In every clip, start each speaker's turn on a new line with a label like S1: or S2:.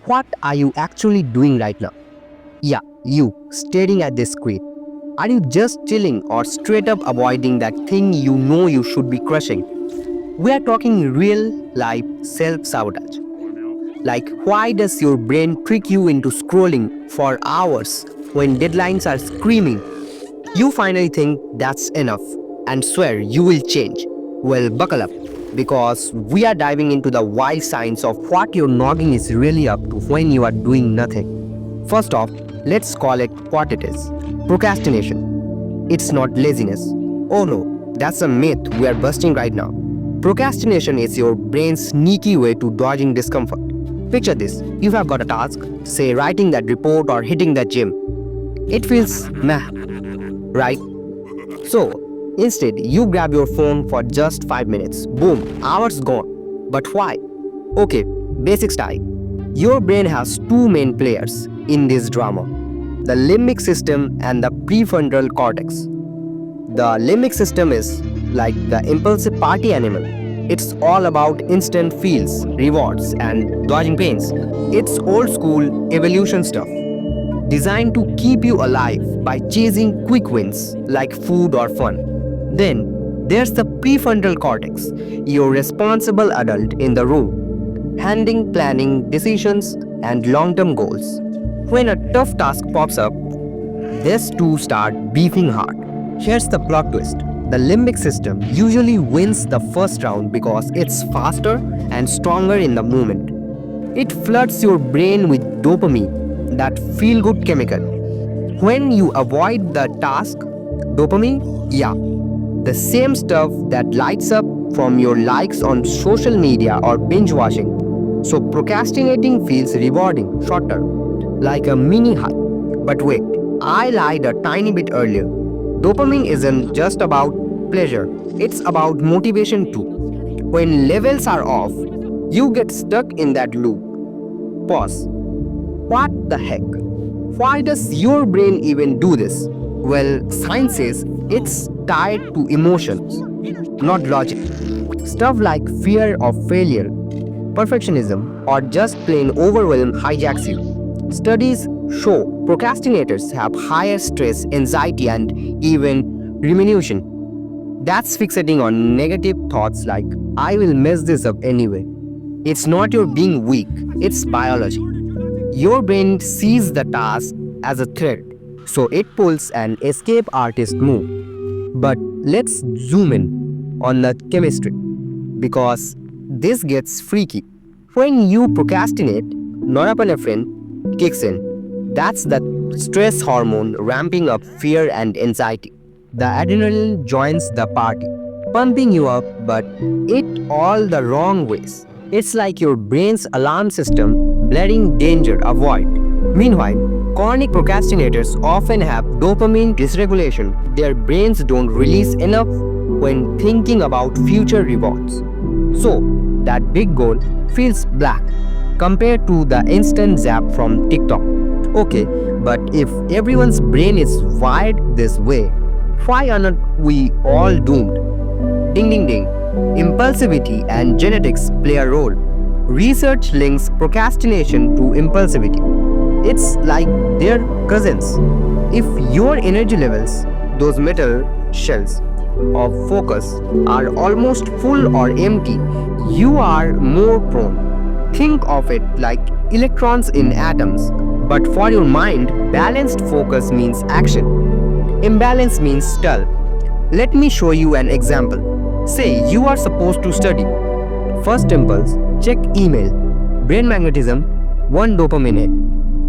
S1: What are you actually doing right now? Yeah, you, staring at this screen. Are you just chilling or straight up avoiding that thing you know you should be crushing? We are talking real life self sabotage. Like, why does your brain trick you into scrolling for hours when deadlines are screaming? You finally think that's enough and swear you will change. Well, buckle up because we are diving into the wild science of what your noggin is really up to when you are doing nothing. First off, let's call it what it is: procrastination. It's not laziness. Oh no, that's a myth we are busting right now. Procrastination is your brain's sneaky way to dodging discomfort. Picture this: you have got a task, say writing that report or hitting the gym. It feels meh, right? So, instead, you grab your phone for just 5 minutes. Boom, hours gone. But why? Okay, basic style. Your brain has two main players in this drama: the limbic system and the prefrontal cortex. The limbic system is like the impulsive party animal. It's all about instant feels, rewards, and dodging pains. It's old school evolution stuff, designed to keep you alive by chasing quick wins like food or fun. Then there's the prefrontal cortex, your responsible adult in the room, handling planning, decisions, and long-term goals. When a tough task pops up, these two start beefing hard. Here's the plot twist: the limbic system usually wins the first round because it's faster and stronger in the moment. It floods your brain with dopamine, that feel-good chemical. When you avoid the task, dopamine, yeah, the same stuff that lights up from your likes on social media or binge watching. So procrastinating feels rewarding, shorter, like a mini high. But wait, I lied a tiny bit earlier. Dopamine isn't just about pleasure, it's about motivation too. When levels are off, you get stuck in that loop. Pause. What the heck? Why does your brain even do this? Well, science says it's tied to emotions, not logic. Stuff like fear of failure, perfectionism, or just plain overwhelm hijacks you. Studies show procrastinators have higher stress, anxiety, and even rumination. That's fixating on negative thoughts like, I will mess this up anyway. It's not your being weak, it's biology. Your brain sees the task as a threat, so it pulls an escape artist move. But let's zoom in on the chemistry, because this gets freaky. When you procrastinate, norepinephrine kicks in. That's the stress hormone ramping up fear and anxiety. The adrenaline joins the party, pumping you up, but it all the wrong ways. It's like your brain's alarm system blaring danger, avoid. Meanwhile, chronic procrastinators often have dopamine dysregulation. Their brains don't release enough when thinking about future rewards. So, that big goal feels black compared to the instant zap from TikTok. Okay, but if everyone's brain is wired this way, why aren't we all doomed? Ding ding ding. Impulsivity and genetics play a role. Research links procrastination to impulsivity. It's like they're cousins. If your energy levels, those metal shells of focus, are almost full or empty, you are more prone. Think of it like electrons in atoms. But for your mind, balanced focus means action. Imbalance means stall. Let me show you an example. Say you are supposed to study. First impulse, check email. Brain magnetism, one dopamine hit.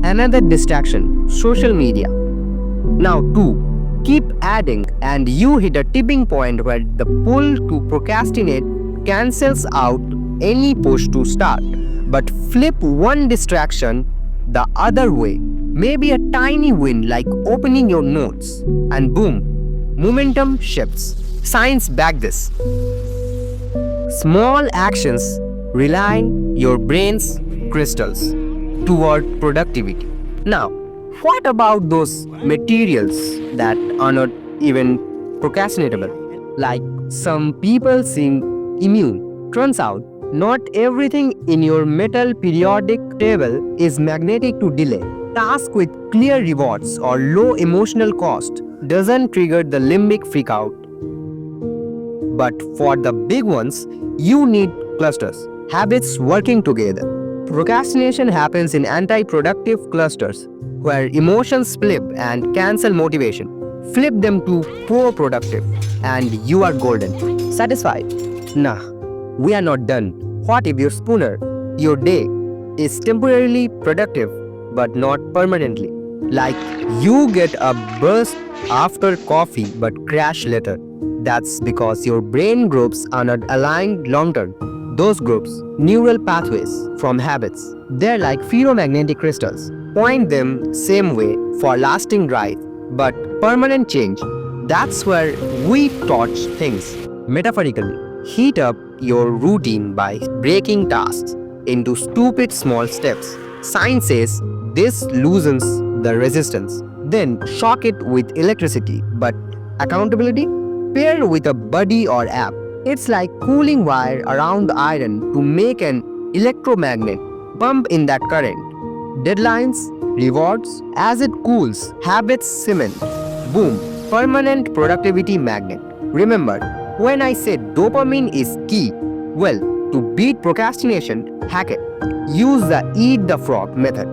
S1: Another distraction, social media. Now 2. Keep adding and you hit a tipping point where the pull to procrastinate cancels out any push to start. But flip one distraction the other way. Maybe a tiny win like opening your notes, and boom, momentum shifts. Science back this. Small actions realign your brain's crystals toward productivity. Now, what about those materials that are not even procrastinatable? Like some people seem immune. Turns out, not everything in your metal periodic stable is magnetic to delay. Task with clear rewards or low emotional cost doesn't trigger the limbic freakout. But for the big ones, you need clusters, habits working together. Procrastination happens in anti-productive clusters, where emotions flip and cancel motivation. Flip them to pro-productive, and you are golden. Satisfied? Nah, we are not done. What if your spooner, your day, is temporarily productive but not permanently? Like you get a burst after coffee but crash later. That's because your brain groups are not aligned long term. Those groups, neural pathways from habits, they're like ferromagnetic crystals. Point them same way for lasting drive, but permanent change. That's where we torch things. Metaphorically, heat up your routine by breaking tasks into stupid small steps. Science says this loosens the resistance. Then shock it with electricity, but accountability? Pair with a buddy or app. It's like cooling wire around the iron to make an electromagnet pump in that current. Deadlines, rewards, as it cools, habits cement. Boom, permanent productivity magnet. Remember, when I said dopamine is key, well, to beat procrastination, hack it. Use the eat the frog method.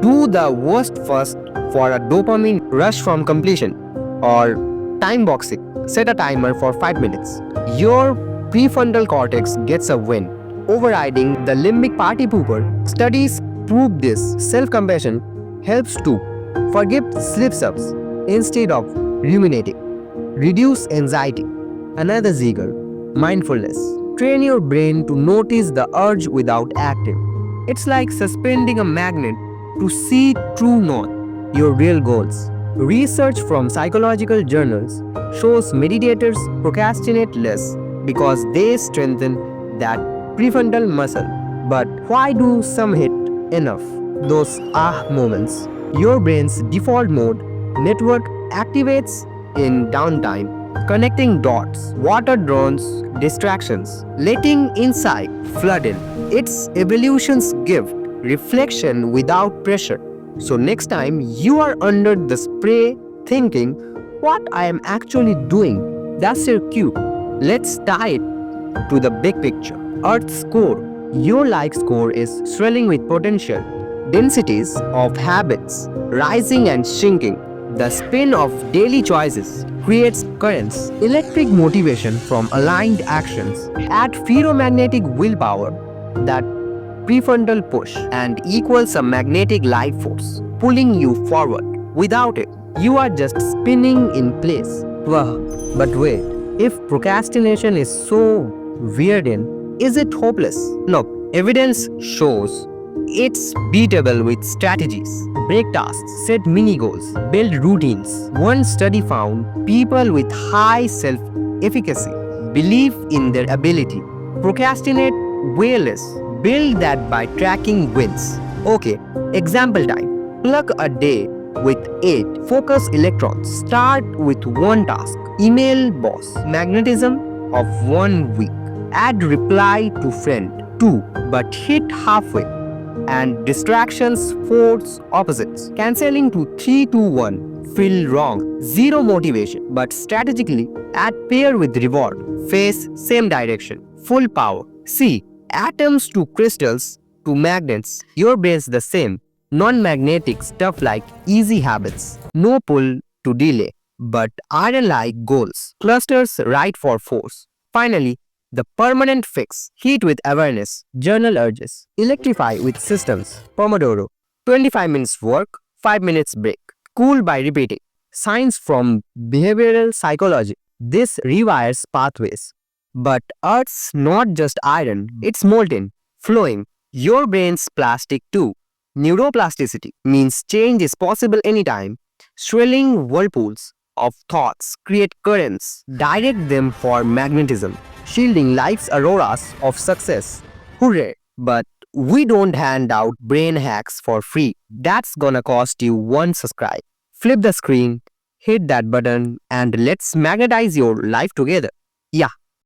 S1: Do the worst first for a dopamine rush from completion. Or time boxing. Set a timer for 5 minutes. Your prefrontal cortex gets a win, overriding the limbic party pooper. Studies prove this. Self-compassion helps too. Forgive slip-ups instead of ruminating. Reduce anxiety. Another Ziegler, mindfulness. Train your brain to notice the urge without acting. It's like suspending a magnet to see true north, your real goals. Research from psychological journals shows meditators procrastinate less because they strengthen that prefrontal muscle. But why do some hit enough? Those moments. Your brain's default mode network activates in downtime, connecting dots, water drones, distractions, letting insight flood in. It's evolution's gift, reflection without pressure. So next time you are under the spray thinking, what I am actually doing, that's your cue. Let's tie it to the big picture. Earth's core. Your life score is swelling with potential. Densities of habits rising and shrinking. The spin of daily choices creates currents. Electric motivation from aligned actions. Add ferromagnetic willpower that prefrontal push and equals a magnetic life force pulling you forward. Without it, you are just spinning in place. Wow. But wait, if procrastination is so weird is it hopeless? No, evidence shows it's beatable with strategies. Break tasks, set mini goals, build routines. One study found people with high self-efficacy believe in their ability, procrastinate way less. Build that by tracking wins. Okay, example time. Plug a day with 8 focus electrons. Start with one task. Email boss. Magnetism of 1 week. Add reply to friend 2 but hit halfway. And distractions force opposites. Cancelling to 3 2 1. Feel wrong. Zero motivation. But strategically add pair with reward. Face same direction. Full power. See. Atoms to crystals to magnets, your brain's the same. Non-magnetic stuff like easy habits, no pull to delay, but iron-like goals. Clusters right for force. Finally, the permanent fix. Heat with awareness, journal urges. Electrify with systems. Pomodoro. 25 minutes work, 5 minutes break. Cool by repeating. Science from behavioral psychology. This rewires pathways. But Earth's not just iron, it's molten, flowing. Your brain's plastic too. Neuroplasticity means change is possible anytime. Swirling whirlpools of thoughts create currents, direct them for magnetism, shielding life's auroras of success. Hooray! But we don't hand out brain hacks for free. That's gonna cost you one subscribe. Flip the screen, hit that button, and let's magnetize your life together. Yeah.